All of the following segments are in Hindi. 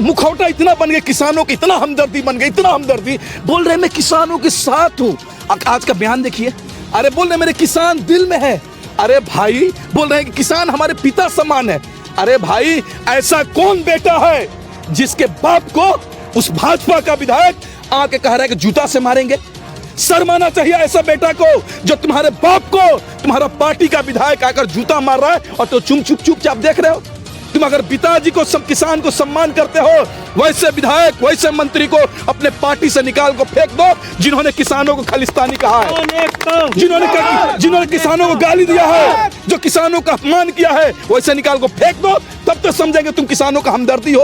मुखौटा इतना बन गया किसानों की, इतना हमदर्दी बन गई, इतना हमदर्दी, बोल रहे मैं किसानों के साथ हूं। आज का बयान देखिए, अरे बोल रहे मेरे किसान दिल में है। अरे भाई बोल रहे हैं कि किसान हमारे पिता समान है। अरे भाई ऐसा कौन बेटा है जिसके बाप को उस भाजपा का विधायक आके कह रहा है कि जूता से मारेंगे? शर्माना चाहिए ऐसा बेटा को जो तुम्हारे बाप को तुम्हारा पार्टी का विधायक आकर जूता मार रहा है और तो चुपचाप देख रहे हो। तुम अगर पिताजी को किसान को सम्मान करते हो, वैसे विधायक वैसे मंत्री को अपने पार्टी से निकाल को फेंक दो जिन्होंने किसानों को खालिस्तानी कहा है, जिन्होंने किसानों को गाली दिया है, जो किसानों का अपमान किया है, वैसे निकाल को फेंक दो। तब तो समझेंगे तुम किसानों का हमदर्दी हो।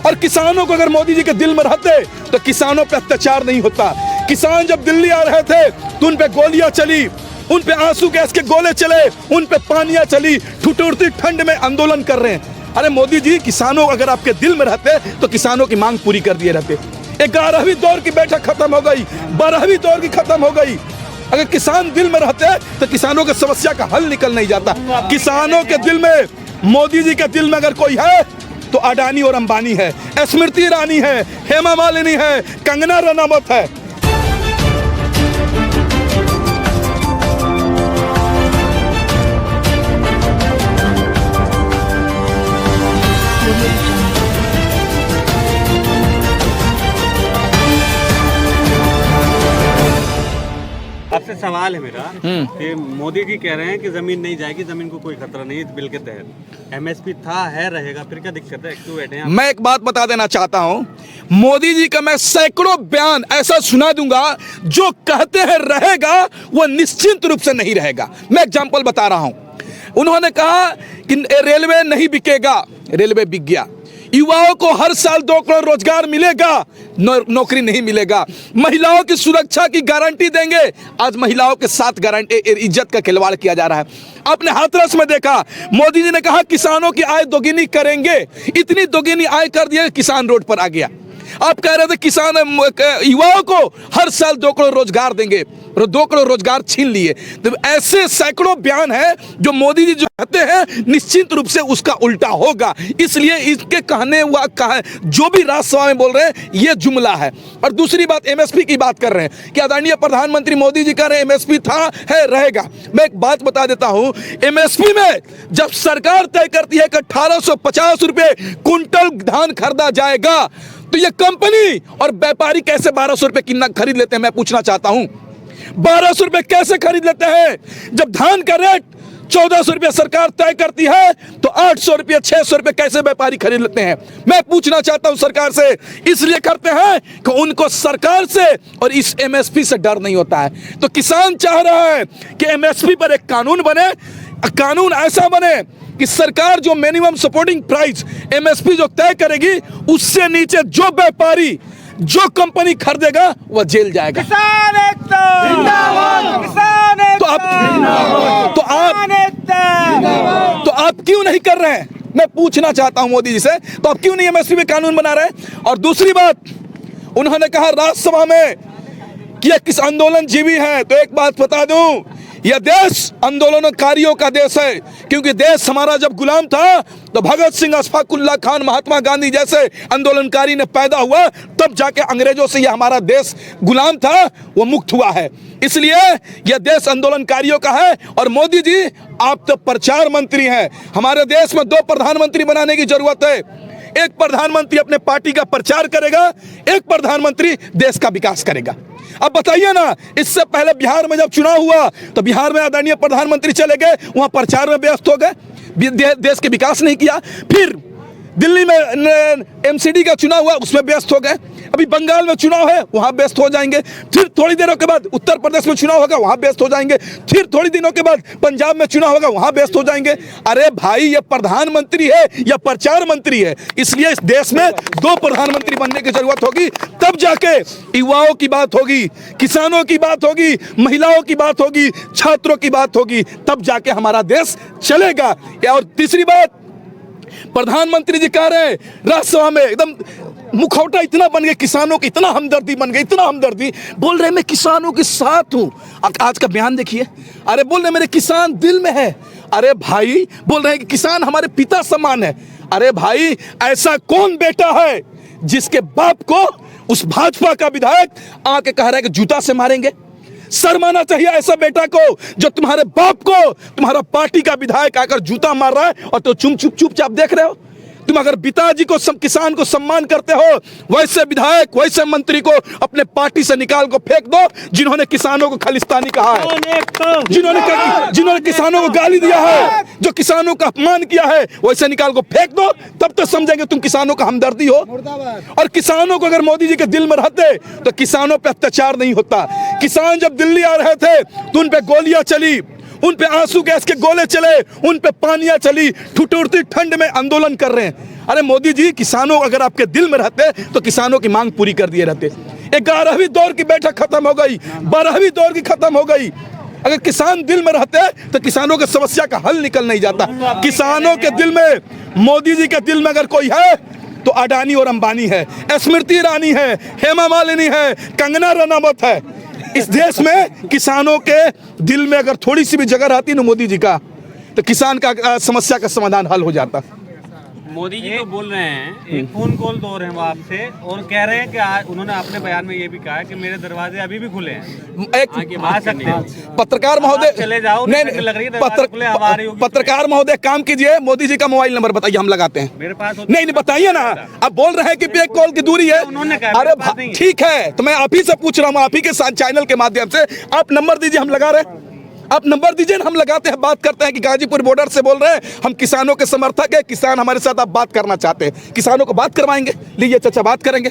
और किसानों को अगर मोदी जी के दिल में रहते तो किसानों पर अत्याचार नहीं होता। किसान जब दिल्ली आ रहे थे तो उन पे गोलियां चली, उन पे आंसू गैस के गोले चले, उन पे पानियां चली, ठिठुरती ठंड में आंदोलन कर रहे हैं। अरे मोदी जी, किसानों अगर आपके दिल में रहते तो किसानों की मांग पूरी कर दिए रहते। 11वीं दौर की बैठक खत्म हो गई, 12वीं दौर की खत्म हो गई। अगर किसान दिल में रहते तो किसानों की समस्या का हल निकल नहीं जाता। किसानों के दिल में, मोदी जी के दिल में अगर कोई है तो अडानी और अंबानी है, स्मृति ईरानी है, हेमा मालिनी है, कंगना रनावत है। आपसे सवाल है मेरा कि मोदी जी कह रहे हैं कि जमीन नहीं जाएगी, जमीन को कोई खतरा नहीं है इस बिल के तहत। एमएसपी था, है, रहेगा, फिर क्या दिक्कत है? क्यों बैठे हैं? मैं एक बात बता देना चाहता हूं, मोदी जी का मैं सैकड़ों बयान ऐसा सुना दूंगा जो कहते हैं रहेगा वो निश्चित रूप से नहीं रहेगा। मैं एग्जांपल बता रहा हूं। उन्होंने कहा कि रेलवे नहीं बिकेगा, रेलवे बिक गया। युवाओं को हर साल 2 करोड़ रोजगार मिलेगा, नौकरी नहीं मिलेगा। महिलाओं की सुरक्षा की गारंटी देंगे, आज महिलाओं के साथ गारंटी इज्जत का खिलवाड़ किया जा रहा है। आपने हाथरस में देखा, मोदी जी ने कहा किसानों की आय दोगुनी करेंगे, इतनी दोगुनी आय कर दिया, किसान रोड पर आ गया। आप कह रहे थे किसान युवाओं को हर साल 2 करोड़ रोजगार देंगे, 2 करोड़ रोजगार छीन लिए। तो ऐसे सैकड़ों बयान हैं जो मोदी जी जो कहते हैं निश्चित रूप से उसका उल्टा होगा। इसलिए इसके कहने हुआ जो भी राज्यसभा में बोल रहे हैं ये जुमला है। और दूसरी बात, एमएसपी की बात कर रहे हैं कि आदरणीय प्रधानमंत्री मोदी जी कह रहे हैं एमएसपी था, है, रहेगा। मैं एक बात बता देता हूं, एमएसपी में जब सरकार तय करती है कि 1850 रुपए क्विंटल धान खरीदा जाएगा, तो ये कंपनी और व्यापारी कैसे 1200 रुपए कितना खरीद लेते हैं? मैं पूछना चाहता हूं, 1200 रुपए कैसे खरीद लेते हैं? जब धान का रेट 1400 रुपए सरकार तय करती है तो 800 रुपए 600 रुपए कैसे व्यापारी खरीद लेते हैं? मैं पूछना चाहता हूं सरकार से। इसलिए करते हैं कि उनको सरकार से और इस एमएसपी से डर नहीं होता है। तो किसान चाह रहा है कि एमएसपी पर एक कानून बने, कानून ऐसा बने कि सरकार जो मिनिमम सपोर्टिंग प्राइस एमएसपी जो तय करेगी उससे नीचे जो व्यापारी जो कंपनी खरीदेगा वह जेल जाएगा। किसान एकता जिंदाबाद, किसान एकता तो आप क्यों नहीं कर रहे हैं? मैं पूछना चाहता हूं मोदी जी से, तो आप क्यों नहीं एमएसपी में कानून बना रहे हैं? और दूसरी बात, उन्होंने कहा राज्यसभा में कि यह किस आंदोलन जीवी है। तो एक बात बता दूं, यह देश आंदोलनकारियों का देश है, क्योंकि देश हमारा जब गुलाम था तो भगत सिंह, अशफाक उल्लाह खान, महात्मा गांधी जैसे आंदोलनकारी ने पैदा हुआ, तब जाके अंग्रेजों से यह हमारा देश गुलाम था वो मुक्त हुआ है। इसलिए यह देश आंदोलनकारियों का है। और मोदी जी आप तो प्रचार मंत्री हैं, हमारे देश में 2 प्रधानमंत्री बनाने की जरूरत है। एक प्रधानमंत्री अपने पार्टी का प्रचार करेगा, एक प्रधानमंत्री देश का विकास करेगा। अब बताइए ना, इससे पहले बिहार में जब चुनाव हुआ तो बिहार में आदरणीय प्रधानमंत्री चले गए, वहां प्रचार में व्यस्त हो गए, देश के विकास नहीं किया। फिर दिल्ली में एमसीडी का चुनाव हुआ, उसमें व्यस्त हो गए। अभी बंगाल में चुनाव है, वहां व्यस्त हो जाएंगे। फिर थोड़ी देरों के बाद उत्तर प्रदेश में चुनाव होगा, वहां व्यस्त हो जाएंगे। फिर थोड़ी दिनों के बाद पंजाब में चुनाव होगा, वहां व्यस्त हो जाएंगे। अरे भाई, ये प्रधानमंत्री है या प्रचार मंत्री है? इसलिए इस देश में 2 प्रधानमंत्री बनने की जरूरत होगी, तब जाके युवाओं की बात होगी, किसानों की बात होगी, महिलाओं की बात होगी, छात्रों की बात होगी, तब जाके हमारा देश चलेगा। और तीसरी बात, प्रधानमंत्री जी कह रहे हैं राज्यसभा में एकदम मुखौटा इतना बन गया किसानों की, इतना हमदर्दी बन गई, इतना हमदर्दी, बोल रहे मैं किसानों के साथ हूं। आज का बयान देखिए, अरे बोल रहे मेरे किसान दिल में है। अरे भाई बोल रहे हैं कि किसान हमारे पिता समान है। अरे भाई, ऐसा कौन बेटा है जिसके बाप को उस भाजपा का विधायक आके कह रहा है कि जूता से मारेंगे? शर्माना चाहिए ऐसा बेटा को जो तुम्हारे बाप को तुम्हारा पार्टी का विधायक आकर जूता मार रहा है और तो चुपचाप देख रहे हो। तुम अगर पिताजी को किसान को सम्मान करते हो, वैसे विधायक वैसे मंत्री को अपने पार्टी से निकाल को फेंक दो जिन्होंने किसानों को खालिस्तानी कहा है, जिन्होंने किसानों को गाली दिया है, जो किसानों का अपमान किया है, वैसे निकाल को फेंक दो, तब तो समझेंगे तुम किसानों का हमदर्दी हो। और किसानों को अगर मोदी जी के दिल में रहते तो किसानों पर अत्याचार नहीं होता। किसान जब दिल्ली आ रहे थे तो उन पे गोलियां चली, उन पे आंसू गैस के गोले चले, उन पे पानियां चली, ठिठुरती ठंड में आंदोलन कर रहे हैं। अरे मोदी जी, किसानों अगर आपके दिल में रहते तो किसानों की मांग पूरी कर दिए रहते। 11वीं दौर की बैठक खत्म हो गई, 12वीं दौर की खत्म हो गई। अगर किसान दिल में रहते तो किसानों की समस्या का हल निकल नहीं जाता। किसानों के दिल में, मोदी जी के दिल में अगर कोई है तो अडानी और अंबानी है, स्मृति ईरानी है, हेमा मालिनी है, कंगना रनावत है। इस देश में किसानों के दिल में अगर थोड़ी सी भी जगह रहती ना मोदी जी का, तो किसान का समस्या का समाधान हल हो जाता। मोदी जी तो बोल रहे हैं, एक फोन कॉल तो और है वो आपसे, और कह रहे हैं कि उन्होंने अपने बयान में ये भी कहा है कि मेरे दरवाजे अभी भी खुले हैं, एक आ सकते हैं। पत्रकार महोदय चले जाओ, नहीं, लग रही है पत्रकार महोदय काम कीजिए, मोदी जी का मोबाइल नंबर बताइए, हम लगाते हैं। मेरे पास नहीं बताइए ना, आप बोल रहे हैं कि एक कॉल की दूरी है। उन्होंने कहा अरे ठीक है, तो मैं आप ही से पूछ रहा हूँ, आप ही के साथ चैनल के माध्यम से आप नंबर दीजिए, हम लगा रहे हैं। आप नंबर दीजिए ना, हम लगाते हैं, बात करते हैं कि गाजीपुर बॉर्डर से बोल रहे हैं, हम किसानों के समर्थक है, किसान हमारे साथ आप बात करना चाहते हैं, किसानों को बात करवाएंगे। लीजिए चाचा, बात करेंगे।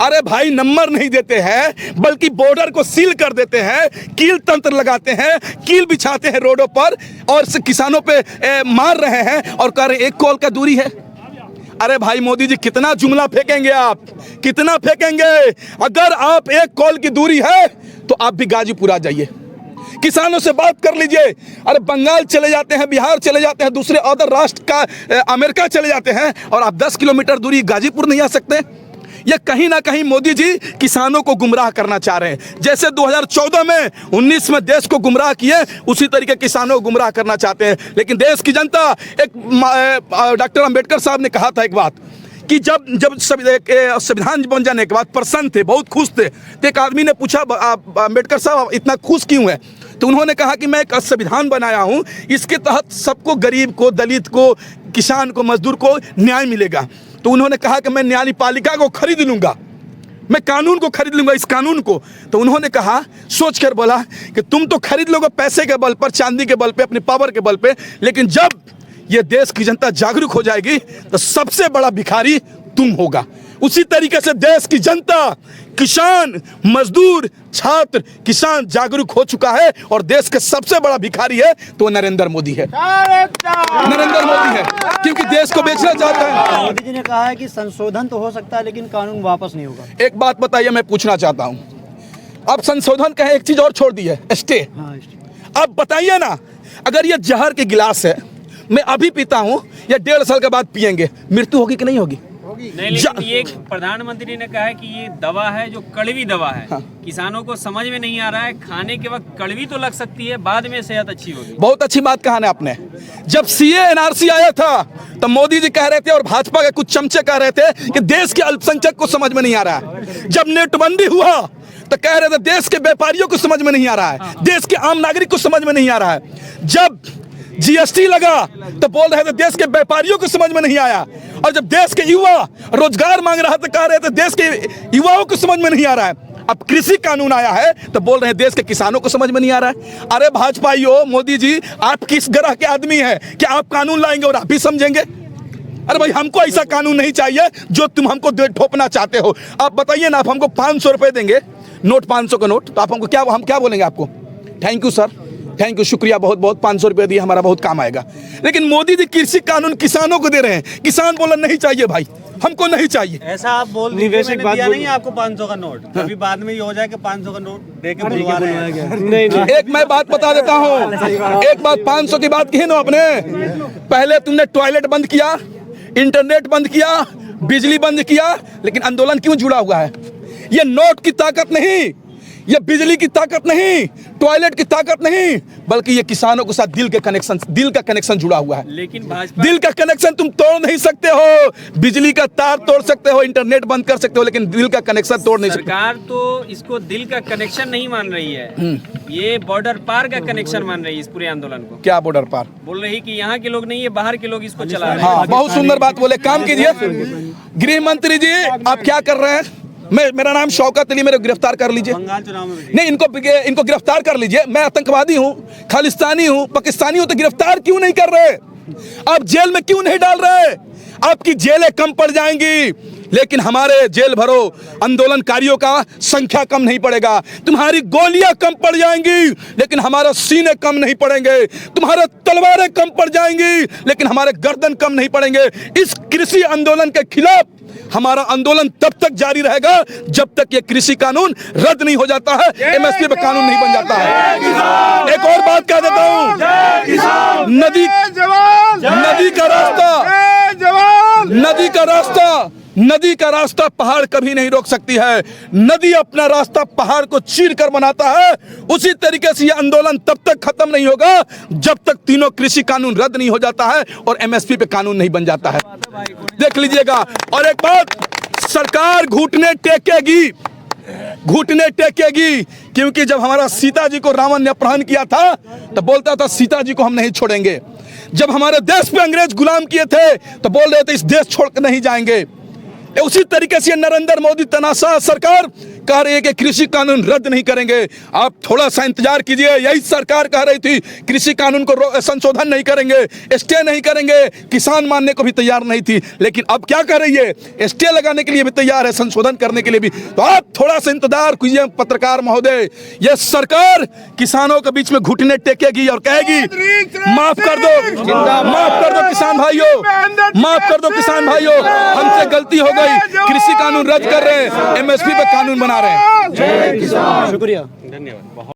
अरे भाई, नंबर नहीं देते हैं बल्कि बॉर्डर को सील कर देते हैं, कील तंत्र लगाते हैं, कील बिछाते हैं रोडों पर और किसानों पे मार रहे हैं और कह रहे हैं 1 कॉल का दूरी है। अरे भाई मोदी जी, कितना जुमला फेंकेंगे आप, कितना फेंकेंगे? अगर आप 1 कॉल की दूरी है तो आप भी गाजीपुर आ जाइए, किसानों से बात कर लीजिए। अरे बंगाल चले जाते हैं, बिहार चले जाते हैं, दूसरे अदर राष्ट्र का अमेरिका चले जाते हैं, और आप 10 किलोमीटर दूरी गाजीपुर नहीं आ सकते? ये कहीं ना कहीं मोदी जी किसानों को गुमराह करना चाह रहे हैं। जैसे 2014 में 19 में देश को गुमराह किए, उसी तरीके किसानों को गुमराह करना चाहते हैं। लेकिन देश की जनता, एक डॉक्टर अंबेडकर साहब ने कहा था एक बात कि जब संविधान बन जाने के बाद प्रसन्न थे, बहुत खुश थे, तो एक आदमी ने पूछा, अंबेडकर साहब इतना खुश क्यों है? तो उन्होंने कहा कि मैं एक संविधान बनाया हूं, इसके तहत सबको, गरीब को, दलित को, किसान को, मजदूर को न्याय मिलेगा। तो उन्होंने कहा कि मैं न्यायपालिका को खरीद लूंगा, मैं कानून को खरीद लूंगा, इस कानून को। तो उन्होंने कहा, सोच कर बोला कि तुम तो खरीद लोगे पैसे के बल पर, चांदी के बल पे, अपनी पावर के बल पे, लेकिन जब ये देश की जनता जागरूक हो जाएगी तो सबसे बड़ा भिखारी तुम होगा। उसी तरीके से देश की जनता, किसान, मजदूर, छात्र, किसान जागरूक हो चुका है और देश का सबसे बड़ा भिखारी है तो नरेंद्र मोदी है, नरेंद्र मोदी है, क्योंकि देश को बेचना चाहता है। मोदी जी ने कहा है कि संशोधन तो हो सकता है लेकिन कानून वापस नहीं होगा। एक बात बताइए, मैं पूछना चाहता हूं, अब संशोधन कहे, एक चीज और छोड़ दी है, स्टे। अब बताइए ना, अगर ये जहर के गिलास है, मैं अभी पीता हूं, या 1.5 साल के बाद पिएंगे, मृत्यु होगी कि नहीं होगी? नहीं, लेकिन ये प्रधानमंत्री ने कहा है कि ये दवा है जो कड़वी दवा है। हाँ। किसानों को समझ में नहीं आ रहा है, खाने के वक्त कड़वी तो लग सकती है, बाद में सेहत अच्छी होगी। बहुत अच्छी बात कहा ना आपने। जब CA NRC आया था तो मोदी जी कह रहे थे और भाजपा के कुछ चमचे कह रहे थे कि देश के अल्पसंख्यक को समझ में नहीं आ रहा है। जब नेटबंदी हुआ तो कह रहे थे देश के व्यापारियों को समझ में नहीं आ रहा है, देश के आम नागरिक को समझ में नहीं आ रहा है। जब GST लगा तो बोल रहे थे देश के व्यापारियों को समझ में नहीं आया, और जब देश के युवा रोजगार मांग रहा था, कह रहे थे देश के युवाओं को समझ में नहीं आ रहा है। अब कृषि कानून आया है तो बोल रहे हैं देश के किसानों को समझ में नहीं आ रहा है। अरे भाजपाइयों, मोदी जी, आप किस ग्रह के आदमी हैं कि आप कानून लाएंगे और आप भी समझेंगे? अरे भाई, हमको ऐसा कानून नहीं चाहिए जो तुम हमको ठोपना चाहते हो। आप बताइए ना, आप हमको 500 रुपए देंगे, नोट 500 का नोट, तो आप हमको हम क्या बोलेंगे आपको? Thank you sir, thank you, शुक्रिया, बहुत बहुत, 500 रुपये दिए, हमारा बहुत काम आएगा। लेकिन मोदी जी कृषि कानून किसानों को दे रहे हैं, किसान बोला नहीं चाहिए भाई, हमको नहीं चाहिए। ऐसा आप बोल दीजिए, मैंने दिया नहीं आपको 500 का नोट, कभी बाद में ये हो जाए कि 500 का नोट दे के बुलवा रहे हैं। एक मैं बात बता देता हूँ, एक बात, 500 की बात की ना आपने, पहले तुमने टॉयलेट बंद किया, इंटरनेट बंद किया, बिजली बंद किया, लेकिन आंदोलन क्यों जुड़ा हुआ है? ये नोट की ताकत नहीं, ये बिजली की ताकत नहीं, टॉयलेट की ताकत नहीं, बल्कि ये किसानों के साथ दिल का कनेक्शन जुड़ा हुआ है। लेकिन भाजपा दिल का कनेक्शन तुम तोड़ नहीं सकते हो। बिजली का तार तोड़ सकते हो, इंटरनेट बंद कर सकते हो, लेकिन दिल का कनेक्शन तोड़ नहीं सकते। सरकार तो इसको दिल का कनेक्शन नहीं मान रही है, ये बॉर्डर पार का कनेक्शन मान रही है इस पूरे आंदोलन को। क्या बॉर्डर पार? बोल रही कि यहाँ के लोग नहीं, ये बाहर के लोग इसको चला रहे हैं। हाँ, बहुत सुंदर बात बोले। काम कीजिए गृह मंत्री जी, आप क्या कर रहे हैं? मेरा नाम शौकत अली, मेरे को गिरफ्तार कर लीजिए। बंगाल चुनाव में भी नहीं, इनको गिरफ्तार कर लीजिए। मैं आतंकवादी हूँ, खालिस्तानी हूँ, पाकिस्तानी हूँ, तो गिरफ्तार क्यों नहीं कर रहे? आप जेल में क्यों नहीं डाल रहे? आपकी जेलें कम पड़ जाएंगी, लेकिन हमारे जेल भरो आंदोलनकारियों का संख्या कम नहीं पड़ेगा। तुम्हारी गोलियां कम पड़ जाएंगी, लेकिन हमारे सीने कम नहीं पड़ेंगे। तुम्हारे तलवारें कम पड़ जाएंगी, लेकिन हमारे गर्दन कम नहीं पड़ेंगे। इस कृषि आंदोलन के खिलाफ हमारा आंदोलन तब तक जारी रहेगा जब तक ये कृषि कानून रद्द नहीं हो जाता है, एमएसपी पे कानून नहीं बन जाता है। एक और बात कह देता हूँ, नदी का रास्ता पहाड़ कभी नहीं रोक सकती है। नदी अपना रास्ता पहाड़ को चीर कर बनाता है। उसी तरीके से ये आंदोलन तब तक खत्म नहीं होगा जब तक तीनों कृषि कानून रद्द नहीं हो जाता है और एमएसपी पे कानून नहीं बन जाता है। देख लीजिएगा। और एक बात, सरकार घुटने टेकेगी, क्योंकि जब हमारा सीता जी को रावण ने अपहरण किया था तो बोलता था सीता जी को हम नहीं छोड़ेंगे। जब हमारे देश पे अंग्रेज गुलाम किए थे तो बोल रहे थे इस देश छोड़ कर नहीं जाएंगे। उसी तरीके से नरेंद्र मोदी तनाशाह सरकार कह रही है कि कृषि कानून रद्द नहीं करेंगे। आप थोड़ा सा इंतजार कीजिए। यही सरकार कह रही थी कृषि कानून को संशोधन नहीं करेंगे, स्टे नहीं करेंगे। किसान मानने को भी तैयार नहीं थी, लेकिन अब क्या कर रही है? स्टे लगाने के लिए भी तैयार है, संशोधन करने के लिए भी। तो आप थोड़ा सा इंतजार कीजिए पत्रकार महोदय। यह सरकार किसानों के बीच में घुटने टेकेगी और कहेगी माफ कर दो किसान भाइयों, माफ कर दो किसान भाइयों, हमसे गलती हो गई। कृषि कानून रद्द कर रहे हैं, एमएसपी पे कानून बना रहे हैं। शुक्रिया, धन्यवाद।